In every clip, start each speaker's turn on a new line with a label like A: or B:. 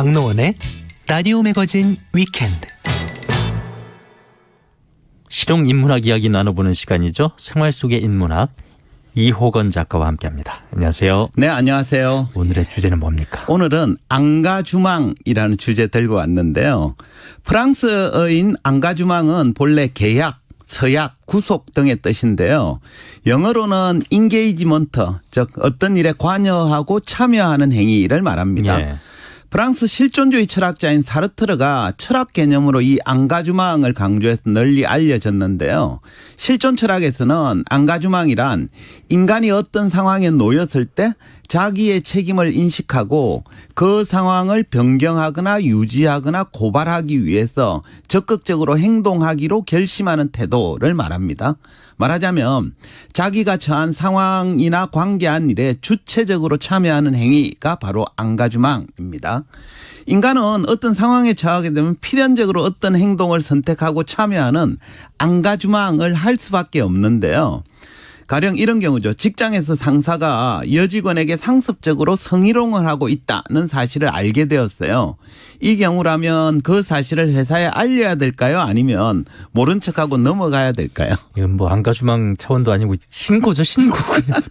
A: 정노원의 라디오 매거진 위켄드.
B: 실용인문학 이야기 나눠보는 시간이죠. 생활 속의 인문학, 이호건 작가와 함께합니다. 안녕하세요.
C: 네, 안녕하세요.
B: 오늘의 주제는 뭡니까?
C: 오늘은 앙가주망이라는 주제 들고 왔는데요. 프랑스어인 앙가주망은 본래 계약, 서약, 구속 등의 뜻인데요. 영어로는 인게이지먼트, 즉 어떤 일에 관여하고 참여하는 행위를 말합니다.
B: 예.
C: 프랑스 실존주의 철학자인 사르트르가 철학 개념으로 이 앙가주망을 강조해서 널리 알려졌는데요. 실존 철학에서는 앙가주망이란 인간이 어떤 상황에 놓였을 때 자기의 책임을 인식하고 그 상황을 변경하거나 유지하거나 고발하기 위해서 적극적으로 행동하기로 결심하는 태도를 말합니다. 말하자면 자기가 처한 상황이나 관계한 일에 주체적으로 참여하는 행위가 바로 앙가주망입니다. 인간은 어떤 상황에 처하게 되면 필연적으로 어떤 행동을 선택하고 참여하는 앙가주망을 할 수밖에 없는데요. 가령 이런 경우죠. 직장에서 상사가 여직원에게 상습적으로 성희롱을 하고 있다는 사실을 알게 되었어요. 이 경우라면 그 사실을 회사에 알려야 될까요? 아니면 모른 척하고 넘어가야 될까요?
B: 이건 뭐 앙가주망 차원도 아니고 신고죠. 신고. 그냥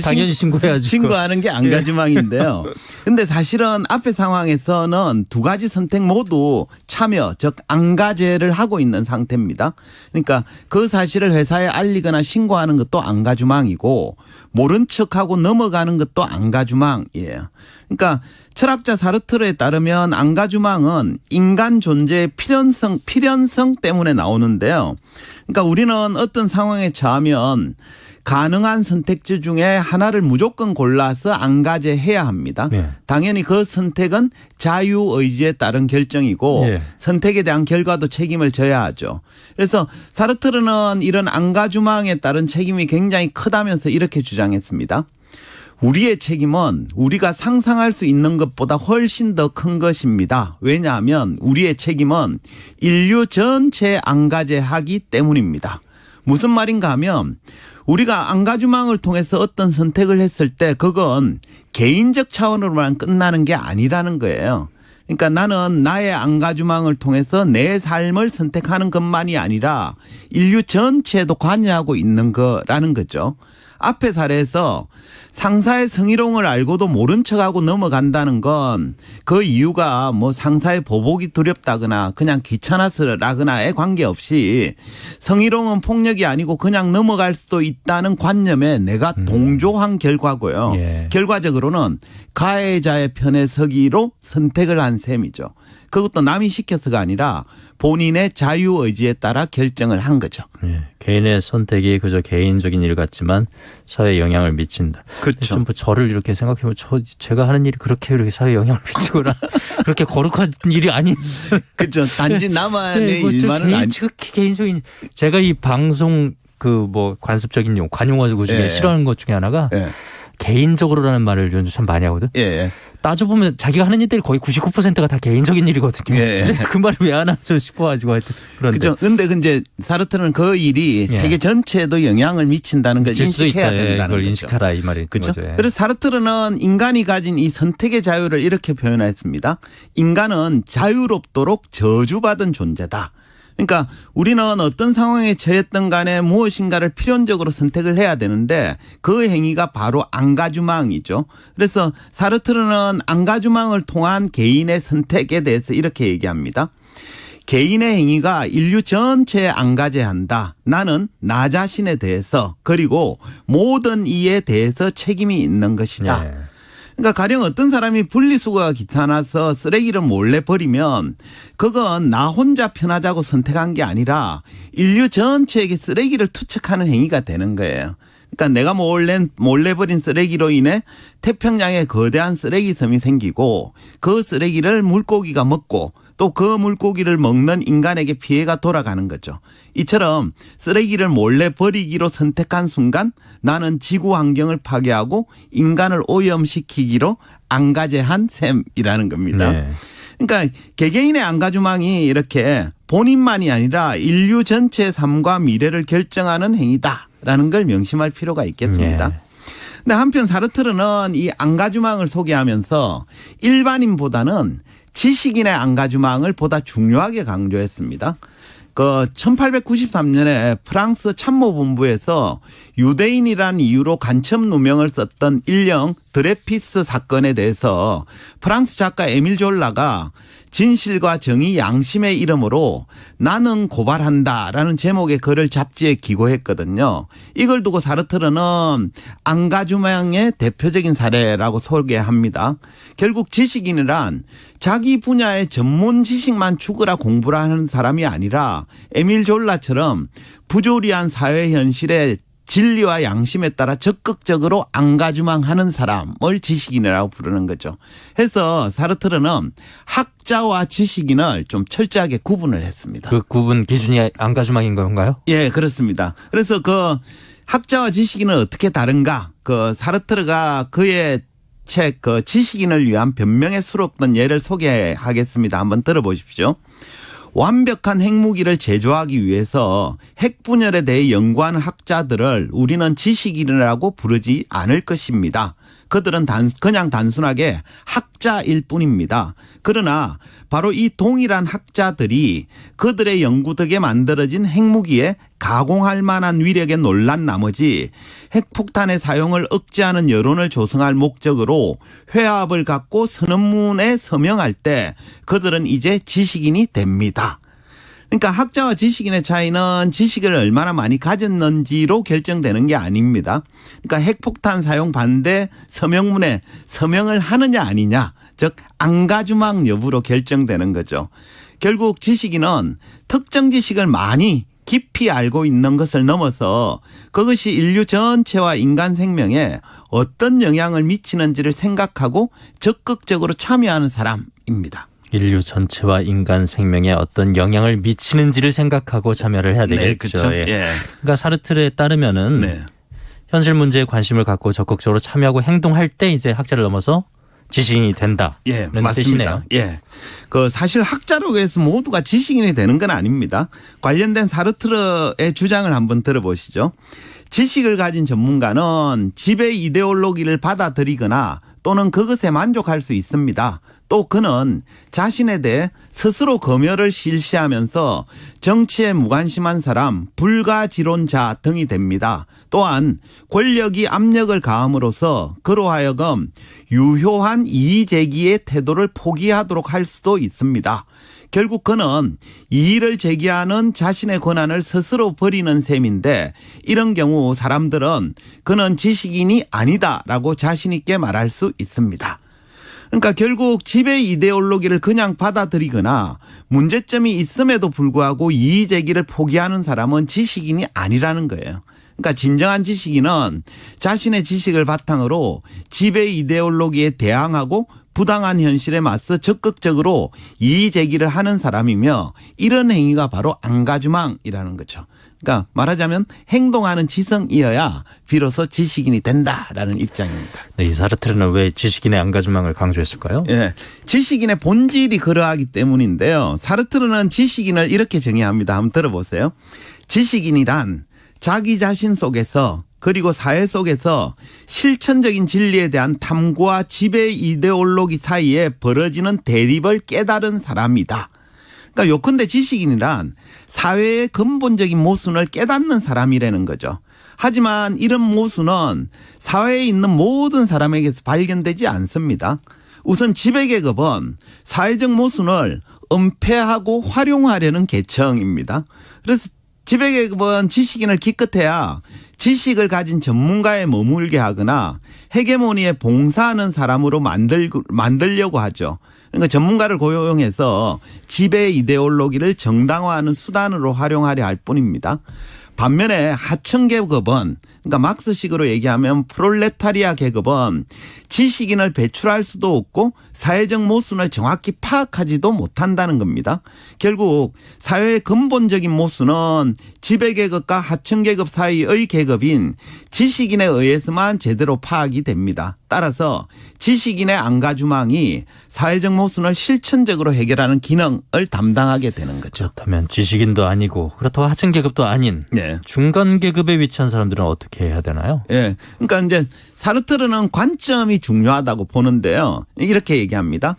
B: 당연히 신고해야죠.
C: 신고하는 게 앙가주망인데요. 근데 사실은 앞의 상황에서는 두 가지 선택 모두 참여, 즉 앙가제를 하고 있는 상태입니다. 그러니까 그 사실을 회사에 알리거나 신고하는 것도 앙가주망이고 모른 척하고 넘어가는 것도 앙가주망이에요. 그러니까 철학자 사르트르에 따르면 앙가주망은 인간 존재의 필연성 때문에 나오는데요. 그러니까 우리는 어떤 상황에 처하면 가능한 선택지 중에 하나를 무조건 골라서 앙가제해야 합니다.
B: 네.
C: 당연히 그 선택은 자유의지에 따른 결정이고
B: 네.
C: 선택에 대한 결과도 책임을 져야 하죠. 그래서 사르트르는 이런 앙가주망에 따른 책임이 굉장히 크다면서 이렇게 주장했습니다. 우리의 책임은 우리가 상상할 수 있는 것보다 훨씬 더 큰 것입니다. 왜냐하면 우리의 책임은 인류 전체에 앙가제하기 때문입니다. 무슨 말인가 하면 우리가 앙가주망을 통해서 어떤 선택을 했을 때 그건 개인적 차원으로만 끝나는 게 아니라는 거예요. 그러니까 나는 나의 앙가주망을 통해서 내 삶을 선택하는 것만이 아니라 인류 전체에도 관여하고 있는 거라는 거죠. 앞의 사례에서 상사의 성희롱을 알고도 모른 척하고 넘어간다는 건 그 이유가 뭐 상사의 보복이 두렵다거나 그냥 귀찮아서라거나에 관계없이 성희롱은 폭력이 아니고 그냥 넘어갈 수도 있다는 관념에 내가 동조한 결과고요.
B: 예.
C: 결과적으로는 가해자의 편에 서기로 선택을 한 셈이죠. 그것도 남이 시켜서가 아니라 본인의 자유의지에 따라 결정을 한 거죠.
B: 예. 개인의 선택이 그저 개인적인 일 같지만 사회에 영향을 미친다.
C: 그렇죠.
B: 좀 저를 이렇게 생각해보면 제가 하는 일이 그렇게 사회에 영향을 미치거나 그렇게 거룩한 일이 아닌.
C: 그렇죠. 단지 나만의 일만은 아니.
B: 개인적인 제가 이 방송 그 뭐 관습적인 관용어 중에
C: 예.
B: 싫어하는 것 중에 하나가
C: 예.
B: 개인적으로라는 말을 요즘 참 많이 하거든.
C: 예.
B: 따져보면 자기가 하는 일들이 거의 99%가 다 개인적인 일이거든요.
C: 예.
B: 그 말을 왜 안 하죠 싶어가지고 하여튼 그런데.
C: 그렇죠. 근데 이제 사르트르는 그 일이
B: 예.
C: 세계 전체에도 영향을 미친다는 걸
B: 미칠 수도
C: 인식해야
B: 있다.
C: 된다는
B: 그걸
C: 거죠.
B: 인식하라 이 말인
C: 그렇죠.
B: 거죠.
C: 그래서 사르트르는 인간이 가진 이 선택의 자유를 이렇게 표현했습니다. 인간은 자유롭도록 저주받은 존재다. 그러니까 우리는 어떤 상황에 처했든 간에 무엇인가를 필연적으로 선택을 해야 되는데 그 행위가 바로 앙가주망이죠. 그래서 사르트르는 앙가주망을 통한 개인의 선택에 대해서 이렇게 얘기합니다. 개인의 행위가 인류 전체에 앙가제한다. 나는 나 자신에 대해서 그리고 모든 이에 대해서 책임이 있는 것이다.
B: 네.
C: 그러니까 가령 어떤 사람이 분리수거가 귀찮아서 쓰레기를 몰래 버리면 그건 나 혼자 편하자고 선택한 게 아니라 인류 전체에게 쓰레기를 투척하는 행위가 되는 거예요. 그러니까 내가 몰래 버린 쓰레기로 인해 태평양에 거대한 쓰레기 섬이 생기고 그 쓰레기를 물고기가 먹고 또 그 물고기를 먹는 인간에게 피해가 돌아가는 거죠. 이처럼 쓰레기를 몰래 버리기로 선택한 순간 나는 지구 환경을 파괴하고 인간을 오염시키기로 앙가제한 셈이라는 겁니다.
B: 네.
C: 그러니까 개개인의 앙가주망이 이렇게 본인만이 아니라 인류 전체의 삶과 미래를 결정하는 행위다라는 걸 명심할 필요가 있겠습니다.
B: 네.
C: 근데 한편 사르트르는 이 앙가주망을 소개하면서 일반인보다는 지식인의 안가주망을 보다 중요하게 강조했습니다. 그 1893년에 프랑스 참모본부에서 유대인이라는 이유로 간첩 누명을 썼던 일령 드레피스 사건에 대해서 프랑스 작가 에밀 졸라가 진실과 정의 양심의 이름으로 나는 고발한다라는 제목의 글을 잡지에 기고했거든요. 이걸 두고 사르트르는 안가주망의 대표적인 사례라고 소개합니다. 결국 지식인이란 자기 분야의 전문 지식만 추구라 공부를 하는 사람이 아니라 에밀 졸라처럼 부조리한 사회 현실에 진리와 양심에 따라 적극적으로 안가주망하는 사람을 지식인이라고 부르는 거죠. 해서 사르트르는 학자와 지식인을 좀 철저하게 구분을 했습니다.
B: 그 구분 기준이 안가주망인 건가요?
C: 예, 그렇습니다. 그래서 그 학자와 지식인은 어떻게 다른가? 그 사르트르가 그의 책 그 지식인을 위한 변명에 수록된 예를 소개하겠습니다. 한번 들어보십시오. 완벽한 핵무기를 제조하기 위해서 핵 분열에 대해 연구하는 학자들을 우리는 지식인이라고 부르지 않을 것입니다. 그들은 그냥 단순하게 학자일 뿐입니다. 그러나 바로 이 동일한 학자들이 그들의 연구 덕에 만들어진 핵무기에 가공할 만한 위력에 놀란 나머지 핵폭탄의 사용을 억제하는 여론을 조성할 목적으로 회합을 갖고 선언문에 서명할 때 그들은 이제 지식인이 됩니다. 그러니까 학자와 지식인의 차이는 지식을 얼마나 많이 가졌는지로 결정되는 게 아닙니다. 그러니까 핵폭탄 사용 반대 서명문에 서명을 하느냐 아니냐, 즉 안가주망 여부로 결정되는 거죠. 결국 지식인은 특정 지식을 많이 깊이 알고 있는 것을 넘어서 그것이 인류 전체와 인간 생명에 어떤 영향을 미치는지를 생각하고 적극적으로 참여하는 사람입니다.
B: 인류 전체와 인간 생명에 어떤 영향을 미치는지를 생각하고 참여를 해야 되겠죠.
C: 네, 그렇죠.
B: 예.
C: 예.
B: 그러니까 사르트르에 따르면은
C: 네.
B: 현실 문제에 관심을 갖고 적극적으로 참여하고 행동할 때 이제 학자를 넘어서 지식인이 된다.
C: 예,
B: 그런
C: 맞습니다.
B: 뜻이네요.
C: 예. 그 사실 학자라고 해서 모두가 지식인이 되는 건 아닙니다. 관련된 사르트르의 주장을 한번 들어보시죠. 지식을 가진 전문가는 지배 이데올로기를 받아들이거나 또는 그것에 만족할 수 있습니다. 또 그는 자신에 대해 스스로 검열을 실시하면서 정치에 무관심한 사람, 불가지론자 등이 됩니다. 또한 권력이 압력을 가함으로써 그로 하여금 유효한 이의제기의 태도를 포기하도록 할 수도 있습니다. 결국 그는 이의를 제기하는 자신의 권한을 스스로 버리는 셈인데 이런 경우 사람들은 그는 지식인이 아니다라고 자신 있게 말할 수 있습니다. 그러니까 결국 지배 이데올로기를 그냥 받아들이거나 문제점이 있음에도 불구하고 이의 제기를 포기하는 사람은 지식인이 아니라는 거예요. 그러니까 진정한 지식인은 자신의 지식을 바탕으로 지배 이데올로기에 대항하고 부당한 현실에 맞서 적극적으로 이의 제기를 하는 사람이며 이런 행위가 바로 안가주망이라는 거죠. 그러니까 말하자면 행동하는 지성이어야 비로소 지식인이 된다라는 입장입니다.
B: 네, 이 사르트르는 왜 지식인의 안가주망을 강조했을까요?
C: 예, 지식인의 본질이 그러하기 때문인데요. 사르트르는 지식인을 이렇게 정의합니다. 한번 들어보세요. 지식인이란 자기 자신 속에서 그리고 사회 속에서 실천적인 진리에 대한 탐구와 지배 이데올로기 사이에 벌어지는 대립을 깨달은 사람이다. 그러니까 요컨대 지식인이란 사회의 근본적인 모순을 깨닫는 사람이라는 거죠. 하지만 이런 모순은 사회에 있는 모든 사람에게서 발견되지 않습니다. 우선 지배계급은 사회적 모순을 은폐하고 활용하려는 계층입니다. 그래서 지배계급은 지식인을 기껏해야 지식을 가진 전문가에 머물게 하거나 헤게모니에 봉사하는 사람으로 만들려고 하죠. 그러니까 전문가를 고용해서 지배 이데올로기를 정당화하는 수단으로 활용하려 할 뿐입니다. 반면에 하층 계급은 그러니까 막스식으로 얘기하면 프롤레타리아 계급은 지식인을 배출할 수도 없고 사회적 모순을 정확히 파악하지도 못한다는 겁니다. 결국 사회의 근본적인 모순은 지배계급과 하층계급 사이의 계급인 지식인에 의해서만 제대로 파악이 됩니다. 따라서 지식인의 안가주망이 사회적 모순을 실천적으로 해결하는 기능을 담당하게 되는 거죠.
B: 그렇다면 지식인도 아니고 그렇다고 하층계급도 아닌
C: 네.
B: 중간계급에 위치한 사람들은 어떻게 해야 되나요?
C: 예. 그러니까 이제 사르트르는 관점이 중요하다고 보는데요. 이렇게 얘기합니다.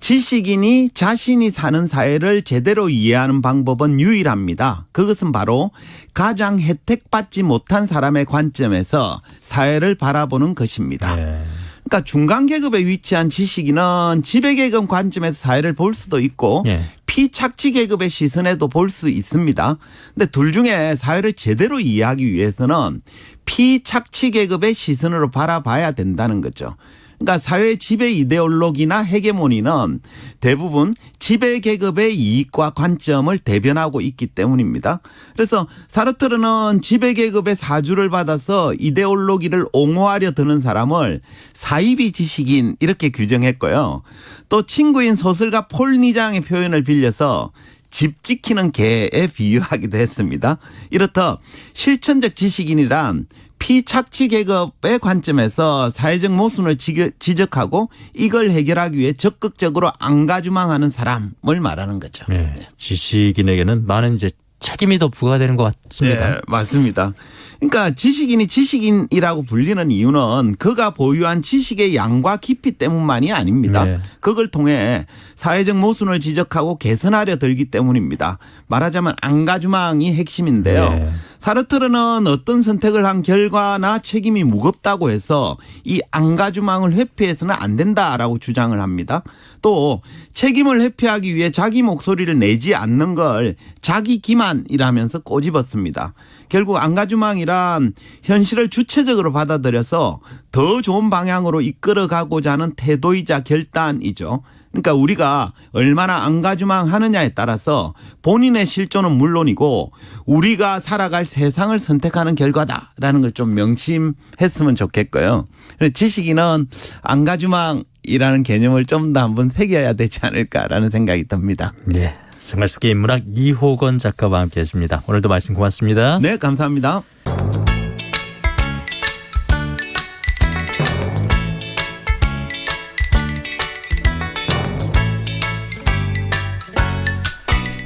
C: 지식인이 자신이 사는 사회를 제대로 이해하는 방법은 유일합니다. 그것은 바로 가장 혜택받지 못한 사람의 관점에서 사회를 바라보는 것입니다.
B: 네.
C: 그러니까 중간 계급에 위치한 지식인은 지배계급 관점에서 사회를 볼 수도 있고
B: 예.
C: 피착취 계급의 시선에도 볼 수 있습니다. 근데 둘 중에 사회를 제대로 이해하기 위해서는 피착취 계급의 시선으로 바라봐야 된다는 거죠. 그러니까 사회 지배 이데올로기나 헤게모니는 대부분 지배 계급의 이익과 관점을 대변하고 있기 때문입니다. 그래서 사르트르는 지배 계급의 사주를 받아서 이데올로기를 옹호하려 드는 사람을 사이비 지식인 이렇게 규정했고요. 또 친구인 소설가 폴 니장의 표현을 빌려서 집 지키는 개에 비유하기도 했습니다. 이렇듯 실천적 지식인이란 피착취 계급의 관점에서 사회적 모순을 지적하고 이걸 해결하기 위해 적극적으로 안가주망하는 사람을 말하는 거죠.
B: 네. 지식인에게는 많은 이제 책임이 더 부과되는 것 같습니다.
C: 네, 맞습니다. 그러니까 지식인이 지식인이라고 불리는 이유는 그가 보유한 지식의 양과 깊이 때문만이 아닙니다.
B: 네.
C: 그걸 통해 사회적 모순을 지적하고 개선하려 들기 때문입니다. 말하자면 안가주망이 핵심인데요.
B: 네.
C: 사르트르는 어떤 선택을 한 결과나 책임이 무겁다고 해서 이 안가주망을 회피해서는 안 된다라고 주장을 합니다. 또 책임을 회피하기 위해 자기 목소리를 내지 않는 걸 자기 기만이라면서 꼬집었습니다. 결국 안가주망이란 현실을 주체적으로 받아들여서 더 좋은 방향으로 이끌어가고자 하는 태도이자 결단이죠. 그러니까 우리가 얼마나 안가주망하느냐에 따라서 본인의 실존은 물론이고 우리가 살아갈 세상을 선택하는 결과다라는 걸 좀 명심했으면 좋겠고요. 지식인은 안가주망이라는 개념을 좀 더 한번 새겨야 되지 않을까라는 생각이 듭니다.
B: 네. 생활 속의 인문학 이호건 작가와 함께했습니다. 오늘도 말씀 고맙습니다.
C: 네, 감사합니다.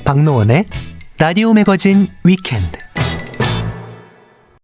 A: 박노원의 라디오 매거진 위켄드.